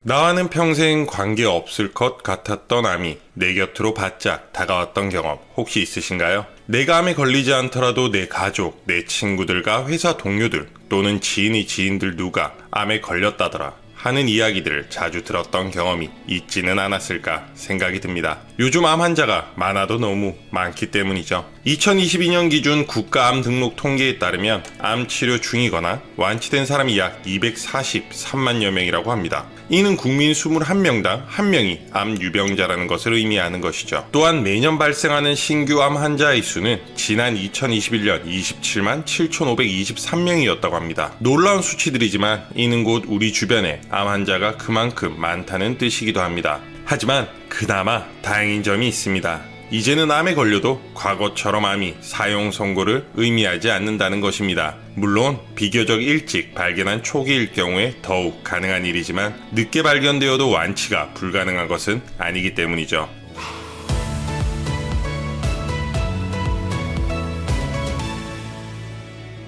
나와는 평생 관계 없을 것 같았던 암이 내 곁으로 바짝 다가왔던 경험 혹시 있으신가요? 내가 암에 걸리지 않더라도 내 가족, 내 친구들과 회사 동료들 또는 지인의 지인들 누가 암에 걸렸다더라 하는 이야기들을 자주 들었던 경험이 있지는 않았을까 생각이 듭니다. 요즘 암 환자가 많아도 너무 많기 때문이죠. 2022년 기준 국가암 등록 통계에 따르면 암 치료 중이거나 완치된 사람이 약 243만여 명이라고 합니다. 이는 국민 21명당 1명이 암 유병자라는 것을 의미하는 것이죠. 또한 매년 발생하는 신규 암 환자의 수는 지난 2021년 27만 7,523명이었다고 합니다. 놀라운 수치들이지만 이는 곧 우리 주변에 암 환자가 그만큼 많다는 뜻이기도 합니다. 하지만 그나마 다행인 점이 있습니다. 이제는 암에 걸려도 과거처럼 암이 사형 선고를 의미하지 않는다는 것입니다. 물론 비교적 일찍 발견한 초기일 경우에 더욱 가능한 일이지만 늦게 발견되어도 완치가 불가능한 것은 아니기 때문이죠.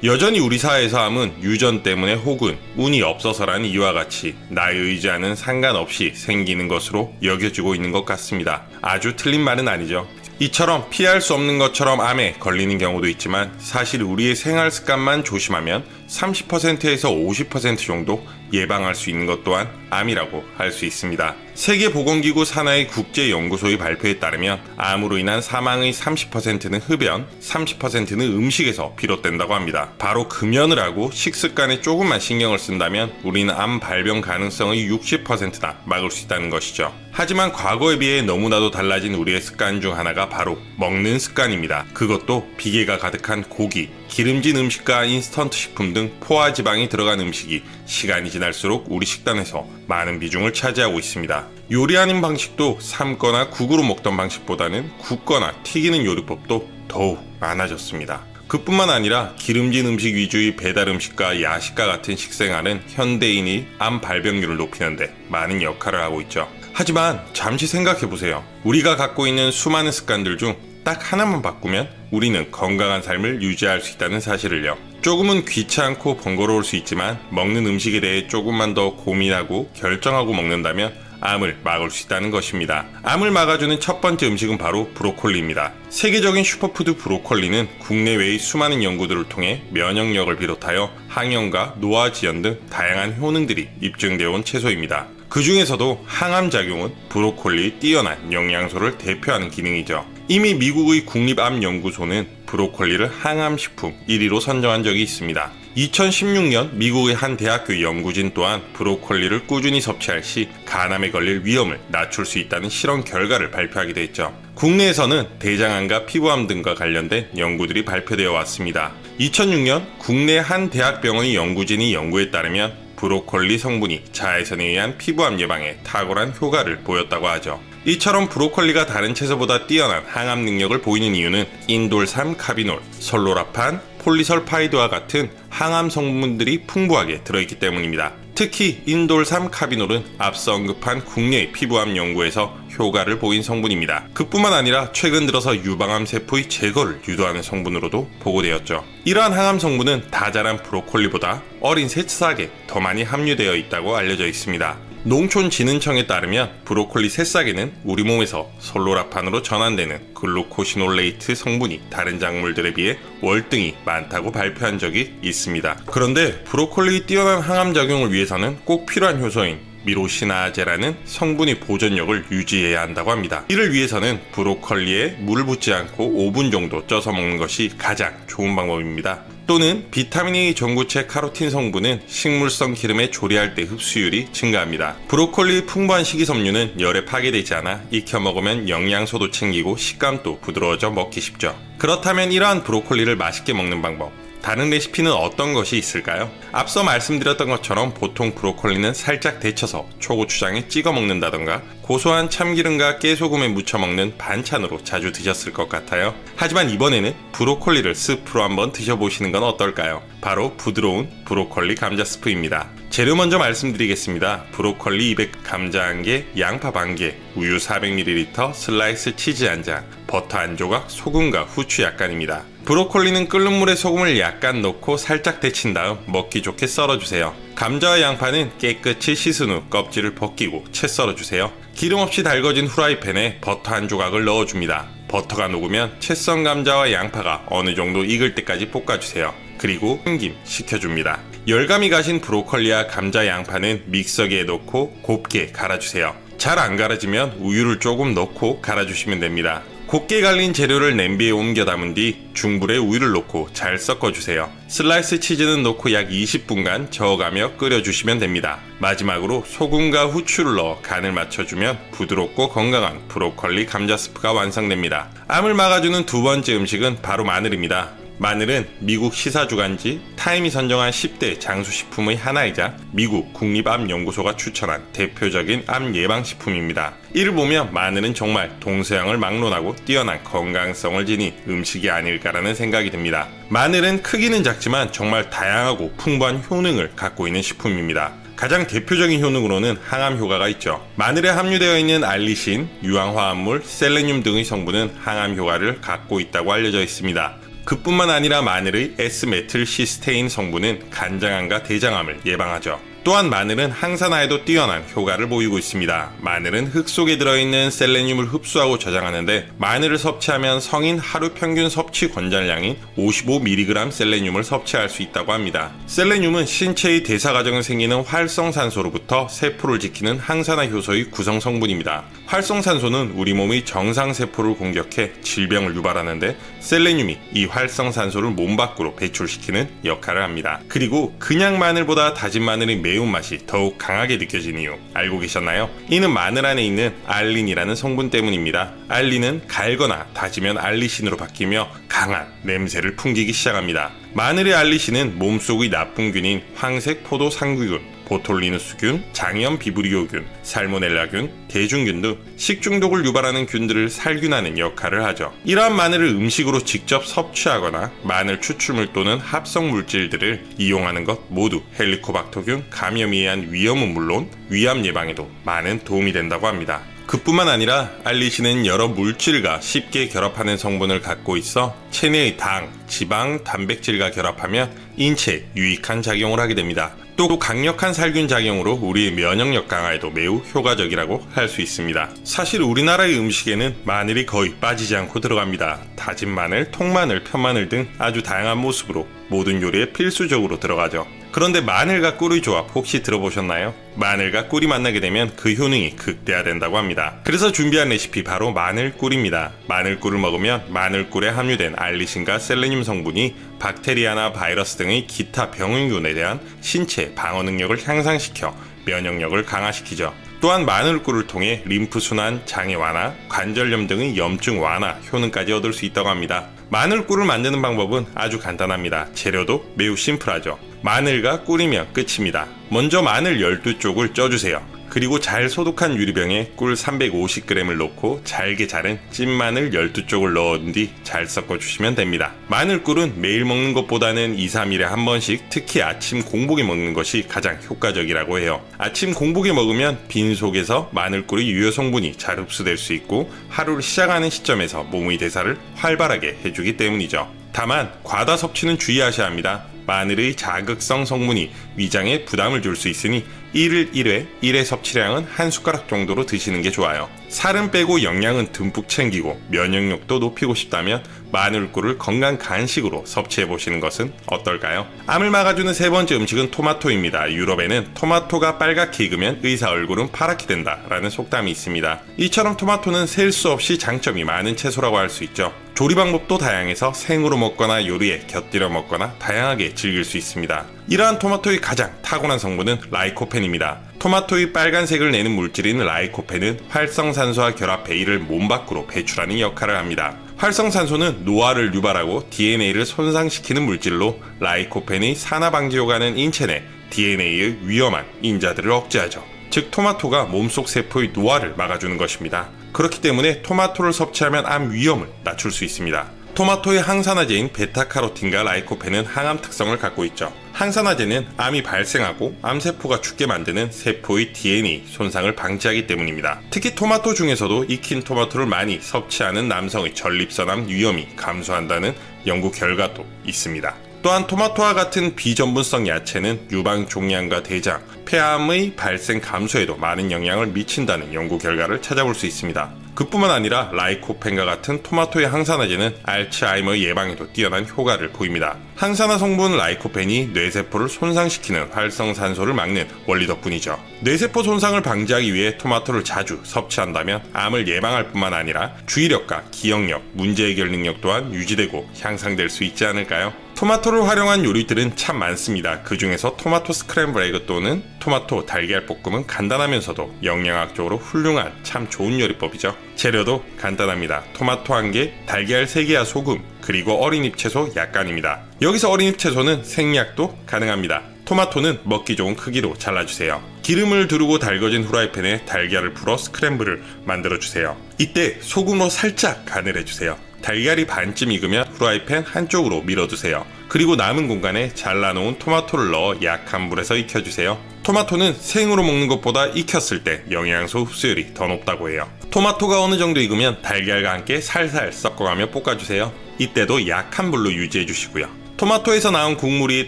여전히 우리 사회에서 암은 유전 때문에 혹은 운이 없어서라는 이유와 같이 나의 의지와는 상관없이 생기는 것으로 여겨지고 있는 것 같습니다. 아주 틀린 말은 아니죠. 이처럼 피할 수 없는 것처럼 암에 걸리는 경우도 있지만 사실 우리의 생활 습관만 조심하면 30%에서 50% 정도 예방할 수 있는 것 또한 암이라고 할 수 있습니다. 세계보건기구 산하의 국제연구소의 발표에 따르면 암으로 인한 사망의 30%는 흡연, 30%는 음식에서 비롯된다고 합니다. 바로 금연을 하고 식습관에 조금만 신경을 쓴다면 우리는 암 발병 가능성의 60%나 막을 수 있다는 것이죠. 하지만 과거에 비해 너무나도 달라진 우리의 습관 중 하나가 바로 먹는 습관입니다. 그것도 비계가 가득한 고기, 기름진 음식과 인스턴트 식품 등 포화지방이 들어간 음식이 시간이 지날수록 우리 식단에서 많은 비중을 차지하고 있습니다. 요리하는 방식도 삶거나 국으로 먹던 방식보다는 굽거나 튀기는 요리법도 더욱 많아졌습니다. 그뿐만 아니라 기름진 음식 위주의 배달 음식과 야식과 같은 식생활은 현대인이 암 발병률을 높이는데 많은 역할을 하고 있죠. 하지만 잠시 생각해보세요. 우리가 갖고 있는 수많은 습관들 중 딱 하나만 바꾸면 우리는 건강한 삶을 유지할 수 있다는 사실을요. 조금은 귀찮고 번거로울 수 있지만 먹는 음식에 대해 조금만 더 고민하고 결정하고 먹는다면 암을 막을 수 있다는 것입니다. 암을 막아주는 첫 번째 음식은 바로 브로콜리입니다. 세계적인 슈퍼푸드 브로콜리는 국내외의 수많은 연구들을 통해 면역력을 비롯하여 항염과 노화지연 등 다양한 효능들이 입증되어 온 채소입니다. 그 중에서도 항암작용은 브로콜리의 뛰어난 영양소를 대표하는 기능이죠. 이미 미국의 국립암연구소는 브로콜리를 항암식품 1위로 선정한 적이 있습니다. 2016년 미국의 한 대학교 연구진 또한 브로콜리를 꾸준히 섭취할 시 간암에 걸릴 위험을 낮출 수 있다는 실험 결과를 발표하기도 했죠. 국내에서는 대장암과 피부암 등과 관련된 연구들이 발표되어 왔습니다. 2006년 국내 한 대학병원의 연구진이 연구에 따르면 브로콜리 성분이 자외선에 의한 피부암 예방에 탁월한 효과를 보였다고 하죠. 이처럼 브로콜리가 다른 채소보다 뛰어난 항암 능력을 보이는 이유는 인돌삼 카비놀, 설로라판, 폴리설파이드와 같은 항암 성분들이 풍부하게 들어있기 때문입니다. 특히 인돌삼 카비놀은 앞서 언급한 국내 피부암 연구에서 효과를 보인 성분입니다. 그뿐만 아니라 최근 들어서 유방암 세포의 제거를 유도하는 성분으로도 보고되었죠. 이러한 항암 성분은 다 자란 브로콜리보다 어린 새싹에 더 많이 함유되어 있다고 알려져 있습니다. 농촌진흥청에 따르면 브로콜리 새싹에는 우리 몸에서 솔로라판으로 전환되는 글루코시놀레이트 성분이 다른 작물들에 비해 월등히 많다고 발표한 적이 있습니다. 그런데 브로콜리의 뛰어난 항암작용을 위해서는 꼭 필요한 효소인 미로시나제라는 성분의 보존력을 유지해야 한다고 합니다. 이를 위해서는 브로콜리에 물을 붓지 않고 5분 정도 쪄서 먹는 것이 가장 좋은 방법입니다. 또는 비타민 A 전구체 카로틴 성분은 식물성 기름에 조리할 때 흡수율이 증가합니다. 브로콜리의 풍부한 식이섬유는 열에 파괴되지 않아 익혀 먹으면 영양소도 챙기고 식감도 부드러워져 먹기 쉽죠. 그렇다면 이러한 브로콜리를 맛있게 먹는 방법, 다른 레시피는 어떤 것이 있을까요? 앞서 말씀드렸던 것처럼 보통 브로콜리는 살짝 데쳐서 초고추장에 찍어 먹는다던가 고소한 참기름과 깨소금에 무쳐 먹는 반찬으로 자주 드셨을 것 같아요. 하지만 이번에는 브로콜리를 스프로 한번 드셔보시는 건 어떨까요? 바로 부드러운 브로콜리 감자 스프입니다. 재료 먼저 말씀드리겠습니다. 브로콜리 200, 감자 1개, 양파 반개, 우유 400ml, 슬라이스 치즈 1장, 버터 1조각, 소금과 후추 약간입니다. 브로콜리는 끓는 물에 소금을 약간 넣고 살짝 데친 다음 먹기 좋게 썰어주세요. 감자와 양파는 깨끗이 씻은 후 껍질을 벗기고 채 썰어주세요. 기름 없이 달궈진 후라이팬에 버터 한 조각을 넣어줍니다. 버터가 녹으면 채 썬 감자와 양파가 어느 정도 익을 때까지 볶아주세요. 그리고 튀김 식혀줍니다. 열감이 가신 브로콜리와 감자, 양파는 믹서기에 넣고 곱게 갈아주세요. 잘 안 갈아지면 우유를 조금 넣고 갈아주시면 됩니다. 곱게 갈린 재료를 냄비에 옮겨 담은 뒤 중불에 우유를 넣고 잘 섞어주세요. 슬라이스 치즈는 넣고 약 20분간 저어가며 끓여주시면 됩니다. 마지막으로 소금과 후추를 넣어 간을 맞춰주면 부드럽고 건강한 브로콜리 감자 스프가 완성됩니다. 암을 막아주는 두 번째 음식은 바로 마늘입니다. 마늘은 미국 시사주간지 타임이 선정한 10대 장수식품의 하나이자 미국 국립암연구소가 추천한 대표적인 암 예방식품입니다. 이를 보면 마늘은 정말 동서양을 막론하고 뛰어난 건강성을 지닌 음식이 아닐까라는 생각이 듭니다. 마늘은 크기는 작지만 정말 다양하고 풍부한 효능을 갖고 있는 식품입니다. 가장 대표적인 효능으로는 항암 효과가 있죠. 마늘에 함유되어 있는 알리신, 유황화합물, 셀레늄 등의 성분은 항암 효과를 갖고 있다고 알려져 있습니다. 그뿐만 아니라 마늘의 S메틸시스테인 성분은 간장암과 대장암을 예방하죠. 또한 마늘은 항산화에도 뛰어난 효과를 보이고 있습니다. 마늘은 흙 속에 들어있는 셀레늄을 흡수하고 저장하는데 마늘을 섭취하면 성인 하루 평균 섭취 권장량인 55mg 셀레늄을 섭취할 수 있다고 합니다. 셀레늄은 신체의 대사 과정에 생기는 활성산소로부터 세포를 지키는 항산화 효소의 구성 성분입니다. 활성산소는 우리 몸의 정상 세포를 공격해 질병을 유발하는데 셀레늄이 이 활성산소를 몸 밖으로 배출시키는 역할을 합니다. 그리고 그냥 마늘보다 다진 마늘의 매운맛이 더욱 강하게 느껴진 이유 알고 계셨나요? 이는 마늘 안에 있는 알린이라는 성분 때문입니다. 알린은 갈거나 다지면 알리신으로 바뀌며 강한 냄새를 풍기기 시작합니다. 마늘의 알리신은 몸속의 나쁜균인 황색 포도 상귀균, 보톨리누스균, 장염 비브리오균, 살모넬라균, 대중균 등 식중독을 유발하는 균들을 살균하는 역할을 하죠. 이러한 마늘을 음식으로 직접 섭취하거나 마늘 추출물 또는 합성 물질들을 이용하는 것 모두 헬리코박터균 감염에 의한 위험은 물론 위암 예방에도 많은 도움이 된다고 합니다. 그뿐만 아니라 알리신은 여러 물질과 쉽게 결합하는 성분을 갖고 있어 체내의 당, 지방, 단백질과 결합하면 인체에 유익한 작용을 하게 됩니다. 또 강력한 살균 작용으로 우리의 면역력 강화에도 매우 효과적이라고 할 수 있습니다. 사실 우리나라의 음식에는 마늘이 거의 빠지지 않고 들어갑니다. 다진 마늘, 통마늘, 편마늘 등 아주 다양한 모습으로 모든 요리에 필수적으로 들어가죠. 그런데 마늘과 꿀의 조합 혹시 들어보셨나요? 마늘과 꿀이 만나게 되면 그 효능이 극대화된다고 합니다. 그래서 준비한 레시피 바로 마늘꿀입니다. 마늘꿀을 먹으면 마늘꿀에 함유된 알리신과 셀레늄 성분이 박테리아나 바이러스 등의 기타 병원균에 대한 신체 방어 능력을 향상시켜 면역력을 강화시키죠. 또한 마늘꿀을 통해 림프순환, 장애 완화, 관절염 등의 염증 완화 효능까지 얻을 수 있다고 합니다. 마늘꿀을 만드는 방법은 아주 간단합니다. 재료도 매우 심플하죠. 마늘과 꿀이면 끝입니다. 먼저 마늘 12쪽을 쪄주세요. 그리고 잘 소독한 유리병에 꿀 350g을 넣고 잘게 자른 찐마늘 12쪽을 넣은 뒤 잘 섞어주시면 됩니다. 마늘꿀은 매일 먹는 것보다는 2-3일에 한 번씩 특히 아침 공복에 먹는 것이 가장 효과적이라고 해요. 아침 공복에 먹으면 빈속에서 마늘꿀의 유효 성분이 잘 흡수될 수 있고 하루를 시작하는 시점에서 몸의 대사를 활발하게 해주기 때문이죠. 다만 과다 섭취는 주의하셔야 합니다. 마늘의 자극성 성분이 위장에 부담을 줄 수 있으니 1일 1회 1회 섭취량은 한 숟가락 정도로 드시는 게 좋아요. 살은 빼고 영양은 듬뿍 챙기고 면역력도 높이고 싶다면 마늘꿀을 건강 간식으로 섭취해 보시는 것은 어떨까요? 암을 막아주는 세 번째 음식은 토마토입니다. 유럽에는 토마토가 빨갛게 익으면 의사 얼굴은 파랗게 된다 라는 속담이 있습니다. 이처럼 토마토는 셀 수 없이 장점이 많은 채소라고 할 수 있죠. 조리 방법도 다양해서 생으로 먹거나 요리에 곁들여 먹거나 다양하게 즐길 수 있습니다. 이러한 토마토의 가장 타고난 성분은 라이코펜입니다. 토마토의 빨간색을 내는 물질인 라이코펜은 활성산소와 결합해 이를 몸 밖으로 배출하는 역할을 합니다. 활성산소는 노화를 유발하고 DNA를 손상시키는 물질로 라이코펜의 산화방지 효과는 인체 내 DNA의 위험한 인자들을 억제하죠. 즉 토마토가 몸속 세포의 노화를 막아주는 것입니다. 그렇기 때문에 토마토를 섭취하면 암 위험을 낮출 수 있습니다. 토마토의 항산화제인 베타카로틴과 라이코펜은 항암 특성을 갖고 있죠. 항산화제는 암이 발생하고 암세포가 죽게 만드는 세포의 DNA 손상을 방지하기 때문입니다. 특히 토마토 중에서도 익힌 토마토를 많이 섭취하는 남성의 전립선암 위험이 감소한다는 연구 결과도 있습니다. 또한 토마토와 같은 비전분성 야채는 유방 종양과 대장, 폐암의 발생 감소에도 많은 영향을 미친다는 연구 결과를 찾아볼 수 있습니다. 그뿐만 아니라 라이코펜과 같은 토마토의 항산화제는 알츠하이머 예방에도 뛰어난 효과를 보입니다. 항산화 성분 라이코펜이 뇌세포를 손상시키는 활성산소를 막는 원리 덕분이죠. 뇌세포 손상을 방지하기 위해 토마토를 자주 섭취한다면 암을 예방할 뿐만 아니라 주의력과 기억력, 문제 해결 능력 또한 유지되고 향상될 수 있지 않을까요? 토마토를 활용한 요리들은 참 많습니다. 그 중에서 토마토 스크램블 에그 또는 토마토 달걀 볶음은 간단하면서도 영양학적으로 훌륭한 참 좋은 요리법이죠. 재료도 간단합니다. 토마토 1개, 달걀 3개와 소금, 그리고 어린잎 채소 약간입니다. 여기서 어린잎 채소는 생략도 가능합니다. 토마토는 먹기 좋은 크기로 잘라주세요. 기름을 두르고 달궈진 후라이팬에 달걀을 풀어 스크램블을 만들어주세요. 이때 소금으로 살짝 간을 해주세요. 달걀이 반쯤 익으면 후라이팬 한쪽으로 밀어두세요. 그리고 남은 공간에 잘라놓은 토마토를 넣어 약한 불에서 익혀주세요. 토마토는 생으로 먹는 것보다 익혔을 때 영양소 흡수율이 더 높다고 해요. 토마토가 어느 정도 익으면 달걀과 함께 살살 섞어가며 볶아주세요. 이때도 약한 불로 유지해주시고요. 토마토에서 나온 국물이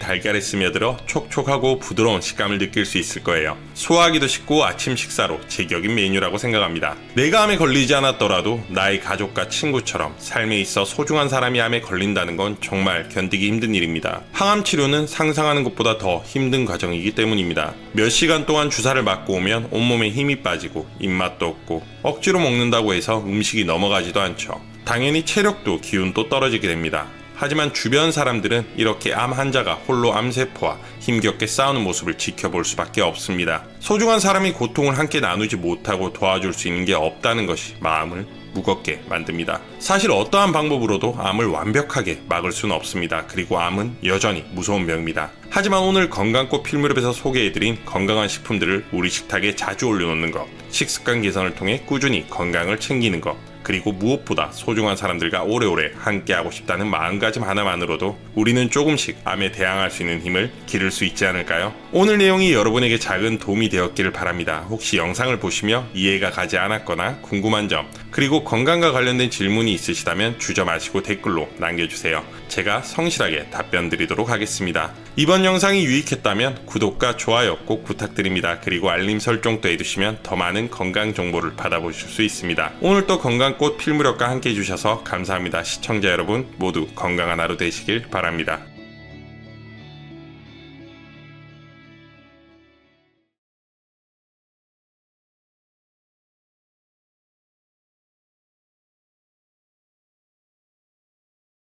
달걀에 스며들어 촉촉하고 부드러운 식감을 느낄 수 있을 거예요. 소화하기도 쉽고 아침 식사로 제격인 메뉴라고 생각합니다. 내가 암에 걸리지 않았더라도 나의 가족과 친구처럼 삶에 있어 소중한 사람이 암에 걸린다는 건 정말 견디기 힘든 일입니다. 항암 치료는 상상하는 것보다 더 힘든 과정이기 때문입니다. 몇 시간 동안 주사를 맞고 오면 온몸에 힘이 빠지고 입맛도 없고 억지로 먹는다고 해서 음식이 넘어가지도 않죠. 당연히 체력도 기운도 떨어지게 됩니다. 하지만 주변 사람들은 이렇게 암 환자가 홀로 암세포와 힘겹게 싸우는 모습을 지켜볼 수밖에 없습니다. 소중한 사람이 고통을 함께 나누지 못하고 도와줄 수 있는 게 없다는 것이 마음을 무겁게 만듭니다. 사실 어떠한 방법으로도 암을 완벽하게 막을 수는 없습니다. 그리고 암은 여전히 무서운 병입니다. 하지만 오늘 건강꽃 필무렵에서 소개해드린 건강한 식품들을 우리 식탁에 자주 올려놓는 것, 식습관 개선을 통해 꾸준히 건강을 챙기는 것, 그리고 무엇보다 소중한 사람들과 오래오래 함께하고 싶다는 마음가짐 하나만으로도 우리는 조금씩 암에 대항할 수 있는 힘을 기를 수 있지 않을까요? 오늘 내용이 여러분에게 작은 도움이 되었기를 바랍니다. 혹시 영상을 보시며 이해가 가지 않았거나 궁금한 점, 그리고 건강과 관련된 질문이 있으시다면 주저 마시고 댓글로 남겨주세요. 제가 성실하게 답변 드리도록 하겠습니다. 이번 영상이 유익했다면 구독과 좋아요 꼭 부탁드립니다. 그리고 알림 설정도 해두시면 더 많은 건강 정보를 받아보실 수 있습니다. 오늘 또 건강꽃 필무렵과 함께 해주셔서 감사합니다. 시청자 여러분 모두 건강한 하루 되시길 바랍니다.